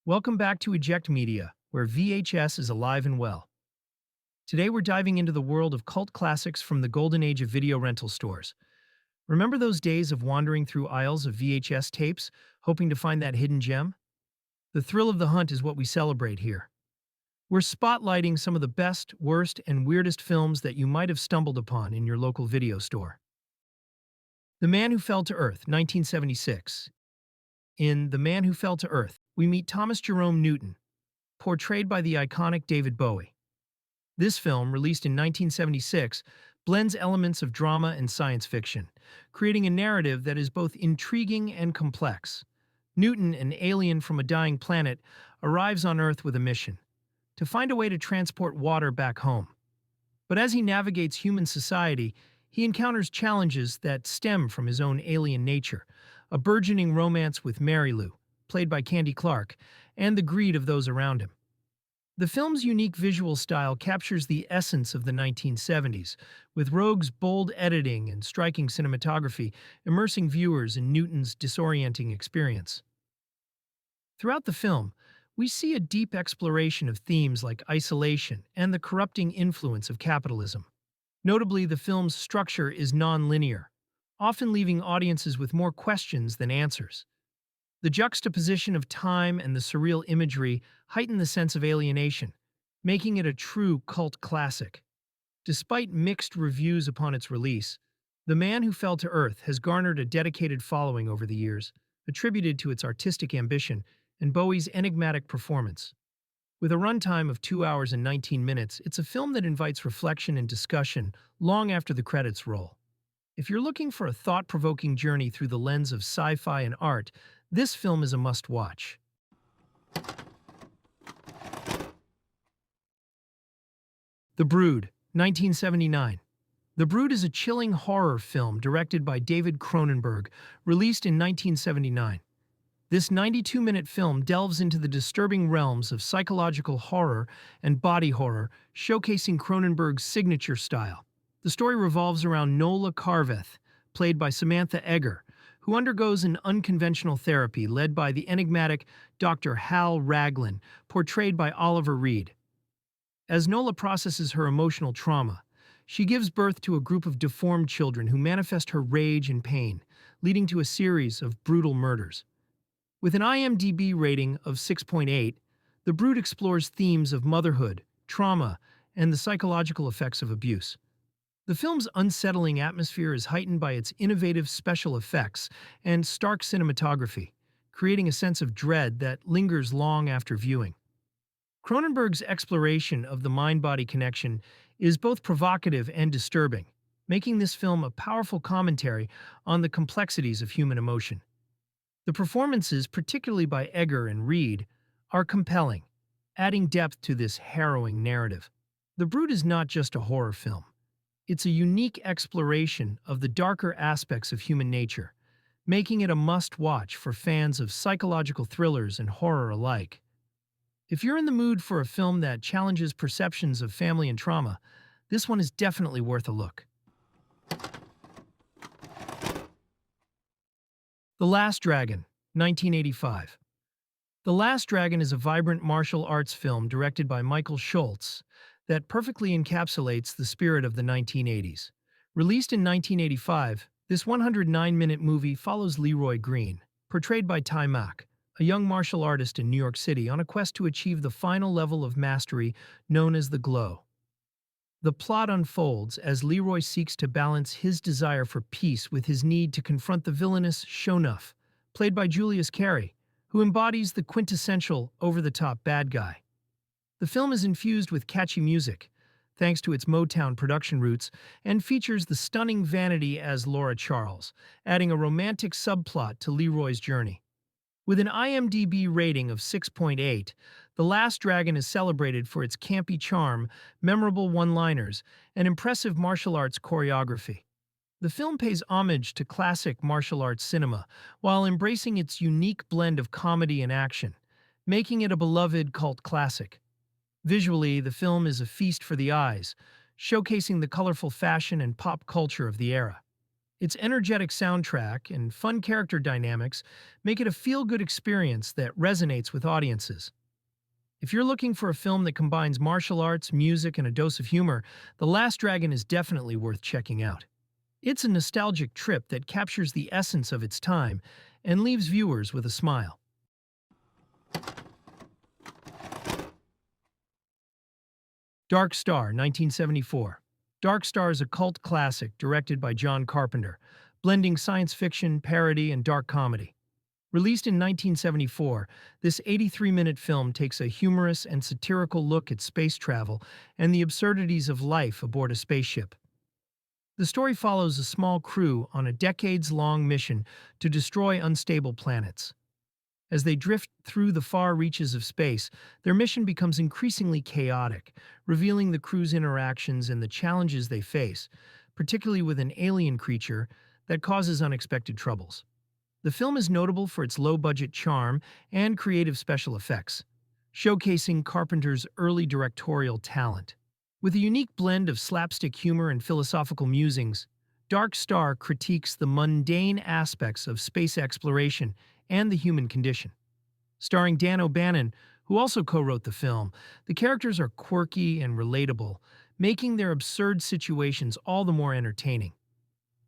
Welcome back to Eject Media, where VHS is alive and well. Today we're diving into the world of cult classics from the golden age of video rental stores. Remember those days of wandering through aisles of VHS tapes, hoping to find that hidden gem? The thrill of the hunt is what we celebrate here. We're spotlighting some of the best, worst, and weirdest films that you might have stumbled upon in your local video store. The Man Who Fell to Earth, 1976. In The Man Who Fell to Earth, we meet Thomas Jerome Newton, portrayed by the iconic David Bowie. This film, released in 1976, blends elements of drama and science fiction, creating a narrative that is both intriguing and complex. Newton, an alien from a dying planet, arrives on Earth with a mission: to find a way to transport water back home. But as he navigates human society, he encounters challenges that stem from his own alien nature, a burgeoning romance with Mary Lou, played by Candy Clark, and the greed of those around him. The film's unique visual style captures the essence of the 1970s, with Rogue's bold editing and striking cinematography immersing viewers in Newton's disorienting experience. Throughout the film, we see a deep exploration of themes like isolation and the corrupting influence of capitalism. Notably, the film's structure is non-linear, often leaving audiences with more questions than answers. The juxtaposition of time and the surreal imagery heighten the sense of alienation, making it a true cult classic. Despite mixed reviews upon its release, The Man Who Fell to Earth has garnered a dedicated following over the years, attributed to its artistic ambition and Bowie's enigmatic performance. With a runtime of 2 hours and 19 minutes, it's a film that invites reflection and discussion long after the credits roll. If you're looking for a thought-provoking journey through the lens of sci-fi and art, this film is a must-watch. The Brood, 1979. The Brood is a chilling horror film directed by David Cronenberg, released in 1979. This 92-minute film delves into the disturbing realms of psychological horror and body horror, showcasing Cronenberg's signature style. The story revolves around Nola Carveth, played by Samantha Eggar, who undergoes an unconventional therapy led by the enigmatic Dr. Hal Raglan, portrayed by Oliver Reed. As Nola processes her emotional trauma, she gives birth to a group of deformed children who manifest her rage and pain, leading to a series of brutal murders. With an IMDb rating of 6.8, The Brood explores themes of motherhood, trauma, and the psychological effects of abuse. The film's unsettling atmosphere is heightened by its innovative special effects and stark cinematography, creating a sense of dread that lingers long after viewing. Cronenberg's exploration of the mind-body connection is both provocative and disturbing, making this film a powerful commentary on the complexities of human emotion. The performances, particularly by Eggar and Reed, are compelling, adding depth to this harrowing narrative. The Brood is not just a horror film. It's a unique exploration of the darker aspects of human nature, making it a must-watch for fans of psychological thrillers and horror alike. If you're in the mood for a film that challenges perceptions of family and trauma, this one is definitely worth a look. The Last Dragon, 1985. The Last Dragon is a vibrant martial arts film directed by Michael Schultz that perfectly encapsulates the spirit of the 1980s. Released in 1985, this 109-minute movie follows Leroy Green, portrayed by Ty Mack, a young martial artist in New York City on a quest to achieve the final level of mastery known as the Glow. The plot unfolds as Leroy seeks to balance his desire for peace with his need to confront the villainous Shonuff, played by Julius Carry, who embodies the quintessential over-the-top bad guy. The film is infused with catchy music, thanks to its Motown production roots, and features the stunning Vanity as Laura Charles, adding a romantic subplot to Leroy's journey. With an IMDb rating of 6.8, The Last Dragon is celebrated for its campy charm, memorable one-liners, and impressive martial arts choreography. The film pays homage to classic martial arts cinema while embracing its unique blend of comedy and action, making it a beloved cult classic. Visually, the film is a feast for the eyes, showcasing the colorful fashion and pop culture of the era. Its energetic soundtrack and fun character dynamics make it a feel-good experience that resonates with audiences. If you're looking for a film that combines martial arts, music, and a dose of humor, The Last Dragon is definitely worth checking out. It's a nostalgic trip that captures the essence of its time and leaves viewers with a smile. Dark Star, 1974. Dark Star is a cult classic directed by John Carpenter, blending science fiction, parody, and dark comedy. Released in 1974, this 83-minute film takes a humorous and satirical look at space travel and the absurdities of life aboard a spaceship. The story follows a small crew on a decades-long mission to destroy unstable planets. As they drift through the far reaches of space, their mission becomes increasingly chaotic, revealing the crew's interactions and the challenges they face, particularly with an alien creature that causes unexpected troubles. The film is notable for its low-budget charm and creative special effects, showcasing Carpenter's early directorial talent. With a unique blend of slapstick humor and philosophical musings, Dark Star critiques the mundane aspects of space exploration and the human condition. Starring Dan O'Bannon, who also co-wrote the film, the characters are quirky and relatable, making their absurd situations all the more entertaining.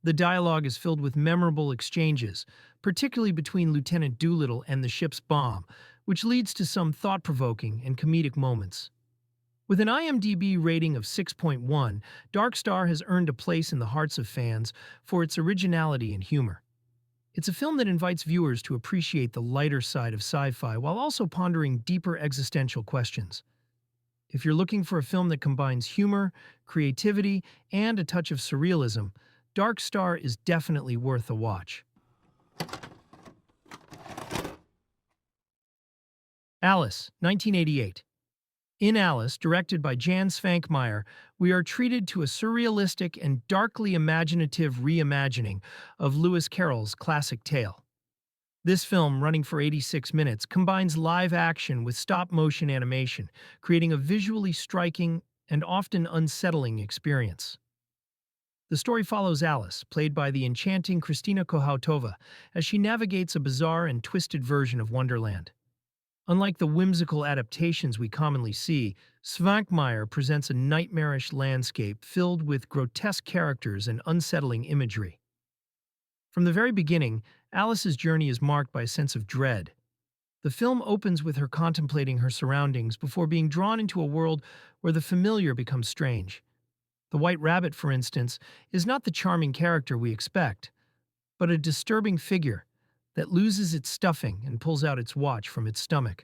The dialogue is filled with memorable exchanges, particularly between Lieutenant Doolittle and the ship's bomb, which leads to some thought-provoking and comedic moments. With an IMDb rating of 6.1, Dark Star has earned a place in the hearts of fans for its originality and humor. It's a film that invites viewers to appreciate the lighter side of sci-fi while also pondering deeper existential questions. If you're looking for a film that combines humor, creativity, and a touch of surrealism, Dark Star is definitely worth a watch. Alice, 1988. In Alice, directed by Jan Švankmajer, we are treated to a surrealistic and darkly imaginative reimagining of Lewis Carroll's classic tale. This film, running for 86 minutes, combines live action with stop-motion animation, creating a visually striking and often unsettling experience. The story follows Alice, played by the enchanting Kristina Kohautova, as she navigates a bizarre and twisted version of Wonderland. Unlike the whimsical adaptations we commonly see, Švankmajer presents a nightmarish landscape filled with grotesque characters and unsettling imagery. From the very beginning, Alice's journey is marked by a sense of dread. The film opens with her contemplating her surroundings before being drawn into a world where the familiar becomes strange. The White Rabbit, for instance, is not the charming character we expect, but a disturbing figure that loses its stuffing and pulls out its watch from its stomach.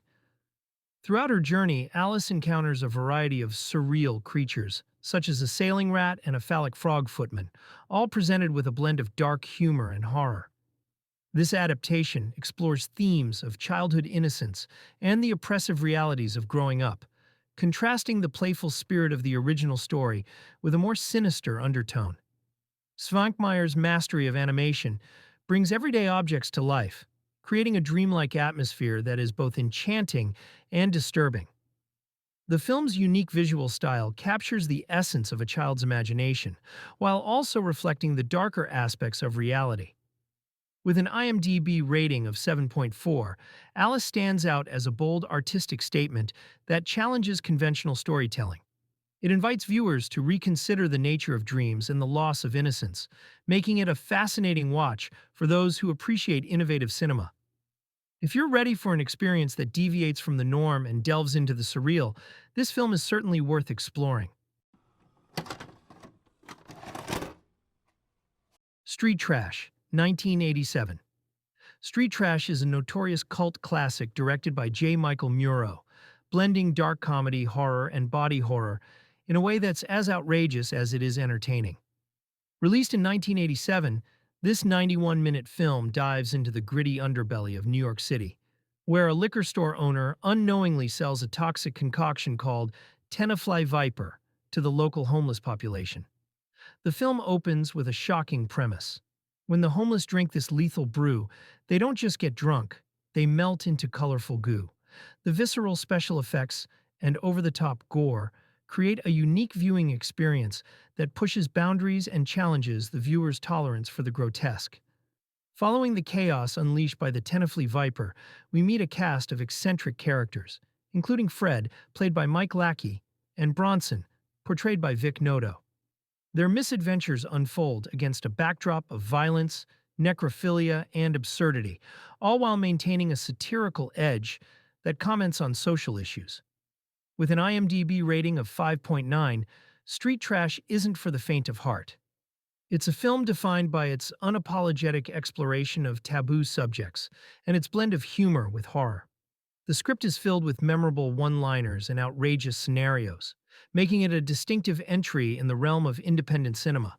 Throughout her journey, Alice encounters a variety of surreal creatures, such as a sailing rat and a phallic frog footman, all presented with a blend of dark humor and horror. This adaptation explores themes of childhood innocence and the oppressive realities of growing up, contrasting the playful spirit of the original story with a more sinister undertone. Švankmajer's mastery of animation brings everyday objects to life, creating a dreamlike atmosphere that is both enchanting and disturbing. The film's unique visual style captures the essence of a child's imagination, while also reflecting the darker aspects of reality. With an IMDb rating of 7.4, Alice stands out as a bold artistic statement that challenges conventional storytelling. It invites viewers to reconsider the nature of dreams and the loss of innocence, making it a fascinating watch for those who appreciate innovative cinema. If you're ready for an experience that deviates from the norm and delves into the surreal, this film is certainly worth exploring. Street Trash, 1987. Street Trash is a notorious cult classic directed by J. Michael Muro, blending dark comedy, horror, and body horror in a way that's as outrageous as it is entertaining. Released in 1987, this 91-minute film dives into the gritty underbelly of New York City, where a liquor store owner unknowingly sells a toxic concoction called Tenafly Viper to the local homeless population. The film opens with a shocking premise. When the homeless drink this lethal brew, they don't just get drunk, they melt into colorful goo. The visceral special effects and over-the-top gore create a unique viewing experience that pushes boundaries and challenges the viewer's tolerance for the grotesque. Following the chaos unleashed by the Tenafly Viper, we meet a cast of eccentric characters, including Fred, played by Mike Lackey, and Bronson, portrayed by Vic Noto. Their misadventures unfold against a backdrop of violence, necrophilia, and absurdity, all while maintaining a satirical edge that comments on social issues. With an IMDb rating of 5.9, Street Trash isn't for the faint of heart. It's a film defined by its unapologetic exploration of taboo subjects and its blend of humor with horror. The script is filled with memorable one-liners and outrageous scenarios, making it a distinctive entry in the realm of independent cinema.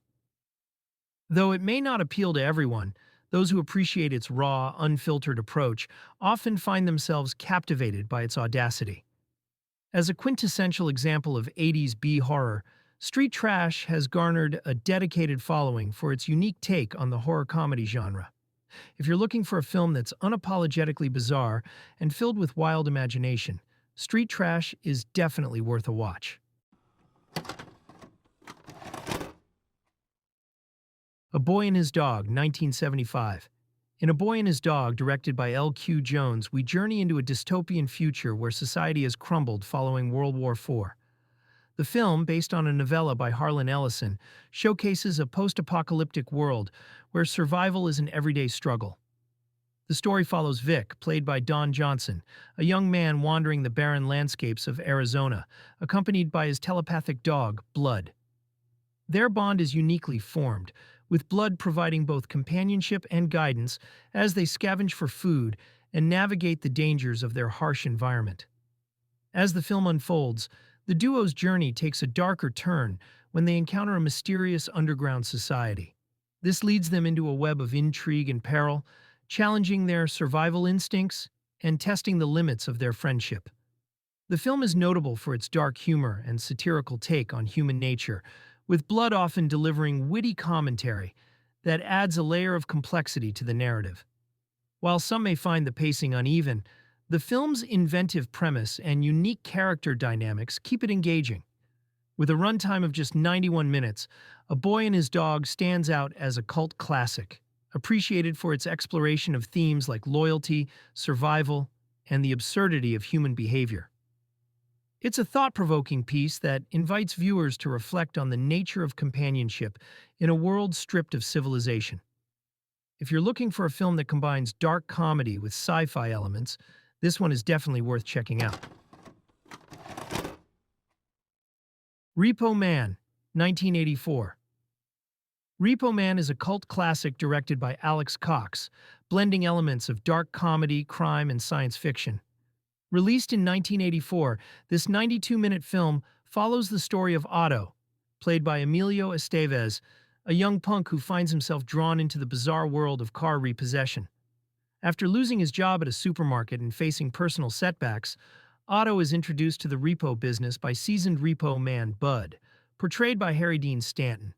Though it may not appeal to everyone, those who appreciate its raw, unfiltered approach often find themselves captivated by its audacity. As a quintessential example of 80s B-horror, Street Trash has garnered a dedicated following for its unique take on the horror comedy genre. If you're looking for a film that's unapologetically bizarre and filled with wild imagination, Street Trash is definitely worth a watch. A Boy and His Dog, 1975. In A Boy and His Dog, directed by L.Q. Jones, we journey into a dystopian future where society has crumbled following World War IV. The film, based on a novella by Harlan Ellison, showcases a post-apocalyptic world where survival is an everyday struggle. The story follows Vic, played by Don Johnson, a young man wandering the barren landscapes of Arizona, accompanied by his telepathic dog, Blood. Their bond is uniquely formed, with Blood providing both companionship and guidance as they scavenge for food and navigate the dangers of their harsh environment. As the film unfolds, the duo's journey takes a darker turn when they encounter a mysterious underground society. This leads them into a web of intrigue and peril, challenging their survival instincts and testing the limits of their friendship. The film is notable for its dark humor and satirical take on human nature, with Blood often delivering witty commentary that adds a layer of complexity to the narrative. While some may find the pacing uneven, the film's inventive premise and unique character dynamics keep it engaging. With a runtime of just 91 minutes, A Boy and His Dog stands out as a cult classic, appreciated for its exploration of themes like loyalty, survival, and the absurdity of human behavior. It's a thought-provoking piece that invites viewers to reflect on the nature of companionship in a world stripped of civilization. If you're looking for a film that combines dark comedy with sci-fi elements, this one is definitely worth checking out. Repo Man, 1984. Repo Man is a cult classic directed by Alex Cox, blending elements of dark comedy, crime, and science fiction. Released in 1984, this 92-minute film follows the story of Otto, played by Emilio Estevez, a young punk who finds himself drawn into the bizarre world of car repossession. After losing his job at a supermarket and facing personal setbacks, Otto is introduced to the repo business by seasoned repo man Bud, portrayed by Harry Dean Stanton.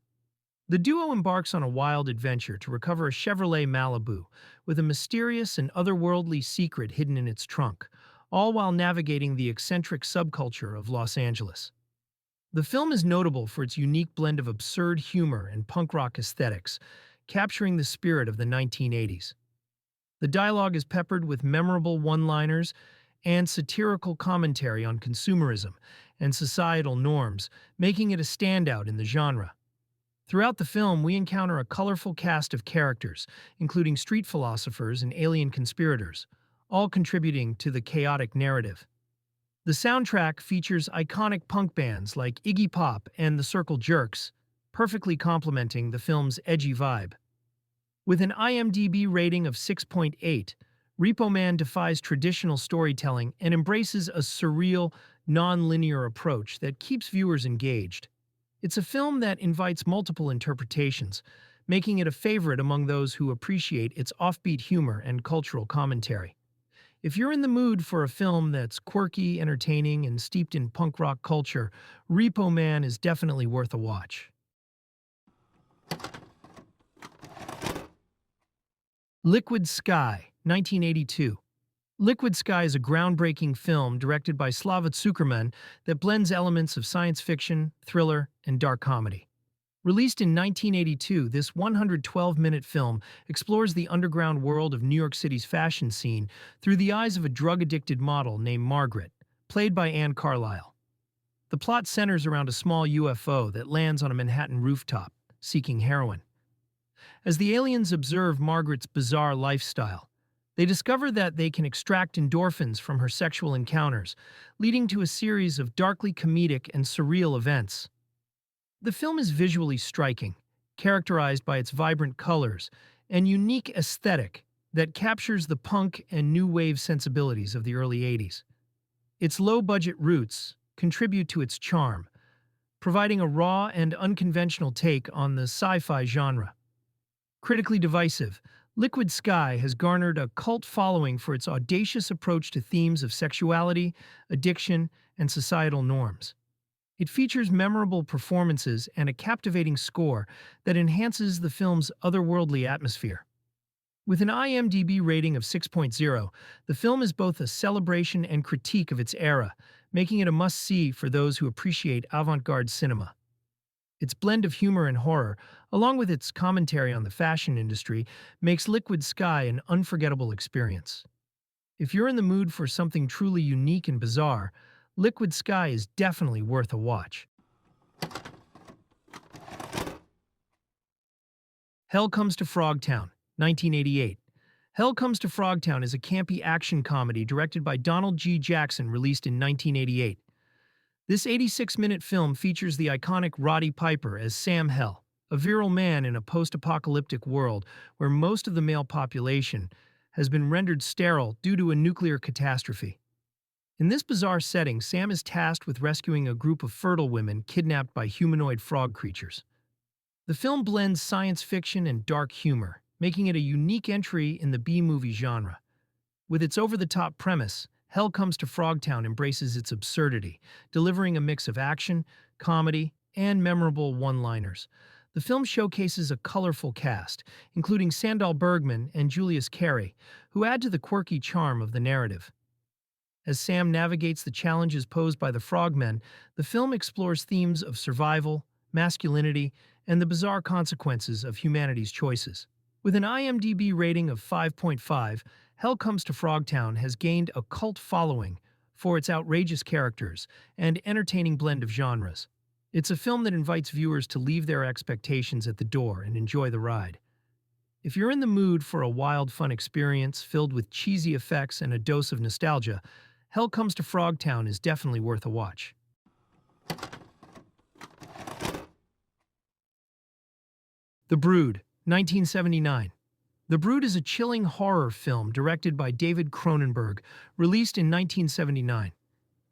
The duo embarks on a wild adventure to recover a Chevrolet Malibu with a mysterious and otherworldly secret hidden in its trunk, all while navigating the eccentric subculture of Los Angeles. The film is notable for its unique blend of absurd humor and punk rock aesthetics, capturing the spirit of the 1980s. The dialogue is peppered with memorable one-liners and satirical commentary on consumerism and societal norms, making it a standout in the genre. Throughout the film, we encounter a colorful cast of characters, including street philosophers and alien conspirators, all contributing to the chaotic narrative. The soundtrack features iconic punk bands like Iggy Pop and the Circle Jerks, perfectly complementing the film's edgy vibe. With an IMDb rating of 6.8, Repo Man defies traditional storytelling and embraces a surreal, non-linear approach that keeps viewers engaged. It's a film that invites multiple interpretations, making it a favorite among those who appreciate its offbeat humor and cultural commentary. If you're in the mood for a film that's quirky, entertaining, and steeped in punk rock culture, Repo Man is definitely worth a watch. Liquid Sky, 1982. Liquid Sky is a groundbreaking film directed by Slava Zuckerman that blends elements of science fiction, thriller, and dark comedy. Released in 1982, this 112-minute film explores the underground world of New York City's fashion scene through the eyes of a drug-addicted model named Margaret, played by Anne Carlisle. The plot centers around a small UFO that lands on a Manhattan rooftop, seeking heroin. As the aliens observe Margaret's bizarre lifestyle, they discover that they can extract endorphins from her sexual encounters, leading to a series of darkly comedic and surreal events. The film is visually striking, characterized by its vibrant colors and unique aesthetic that captures the punk and new wave sensibilities of the early 80s. Its low-budget roots contribute to its charm, providing a raw and unconventional take on the sci-fi genre. Critically divisive, Liquid Sky has garnered a cult following for its audacious approach to themes of sexuality, addiction, and societal norms. It features memorable performances and a captivating score that enhances the film's otherworldly atmosphere. With an IMDb rating of 6.0, the film is both a celebration and critique of its era, making it a must-see for those who appreciate avant-garde cinema. Its blend of humor and horror, along with its commentary on the fashion industry, makes Liquid Sky an unforgettable experience. If you're in the mood for something truly unique and bizarre, Liquid Sky is definitely worth a watch. Hell Comes to Frogtown, 1988. Hell Comes to Frogtown is a campy action comedy directed by Donald G. Jackson, released in 1988. This 86-minute film features the iconic Roddy Piper as Sam Hell, a virile man in a post-apocalyptic world where most of the male population has been rendered sterile due to a nuclear catastrophe. In this bizarre setting, Sam is tasked with rescuing a group of fertile women kidnapped by humanoid frog creatures. The film blends science fiction and dark humor, making it a unique entry in the B-movie genre. With its over-the-top premise, Hell Comes to Frogtown embraces its absurdity, delivering a mix of action, comedy, and memorable one-liners. The film showcases a colorful cast, including Sandal Bergman and Julius Carey, who add to the quirky charm of the narrative. As Sam navigates the challenges posed by the Frogmen, the film explores themes of survival, masculinity, and the bizarre consequences of humanity's choices. With an IMDb rating of 5.5, Hell Comes to Frogtown has gained a cult following for its outrageous characters and entertaining blend of genres. It's a film that invites viewers to leave their expectations at the door and enjoy the ride. If you're in the mood for a wild, fun experience filled with cheesy effects and a dose of nostalgia, Hell Comes to Frogtown is definitely worth a watch. The Brood, 1979. The Brood is a chilling horror film directed by David Cronenberg, released in 1979.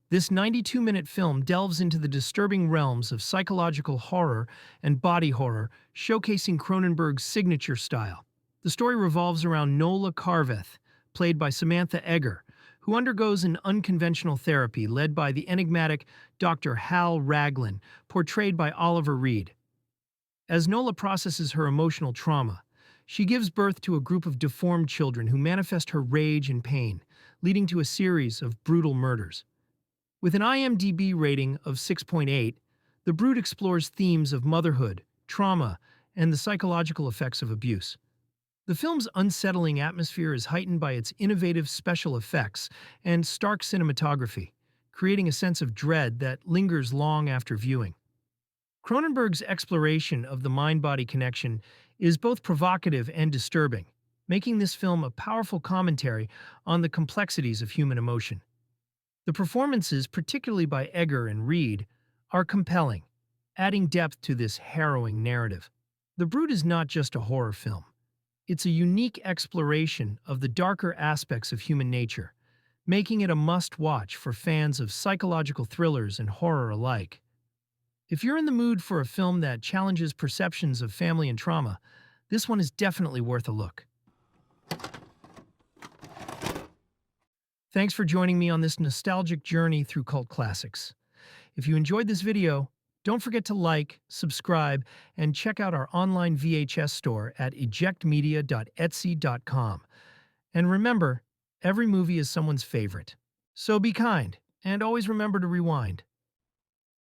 This 92-minute film delves into the disturbing realms of psychological horror and body horror, showcasing Cronenberg's signature style. The story revolves around Nola Carveth, played by Samantha Eggar, who undergoes an unconventional therapy led by the enigmatic Dr. Hal Raglan, portrayed by Oliver Reed. As Nola processes her emotional trauma, she gives birth to a group of deformed children who manifest her rage and pain, leading to a series of brutal murders. With an IMDb rating of 6.8, The Brood explores themes of motherhood, trauma, and the psychological effects of abuse. The film's unsettling atmosphere is heightened by its innovative special effects and stark cinematography, creating a sense of dread that lingers long after viewing. Cronenberg's exploration of the mind-body connection is both provocative and disturbing, making this film a powerful commentary on the complexities of human emotion. The performances, particularly by Eggar and Reed, are compelling, adding depth to this harrowing narrative. The Brood is not just a horror film. It's a unique exploration of the darker aspects of human nature, making it a must-watch for fans of psychological thrillers and horror alike. If you're in the mood for a film that challenges perceptions of family and trauma, this one is definitely worth a look. Thanks for joining me on this nostalgic journey through cult classics. If you enjoyed this video, don't forget to like, subscribe, and check out our online VHS store at ejectmedia.etsy.com. And remember, Every movie is someone's favorite. So be kind, and always remember to rewind.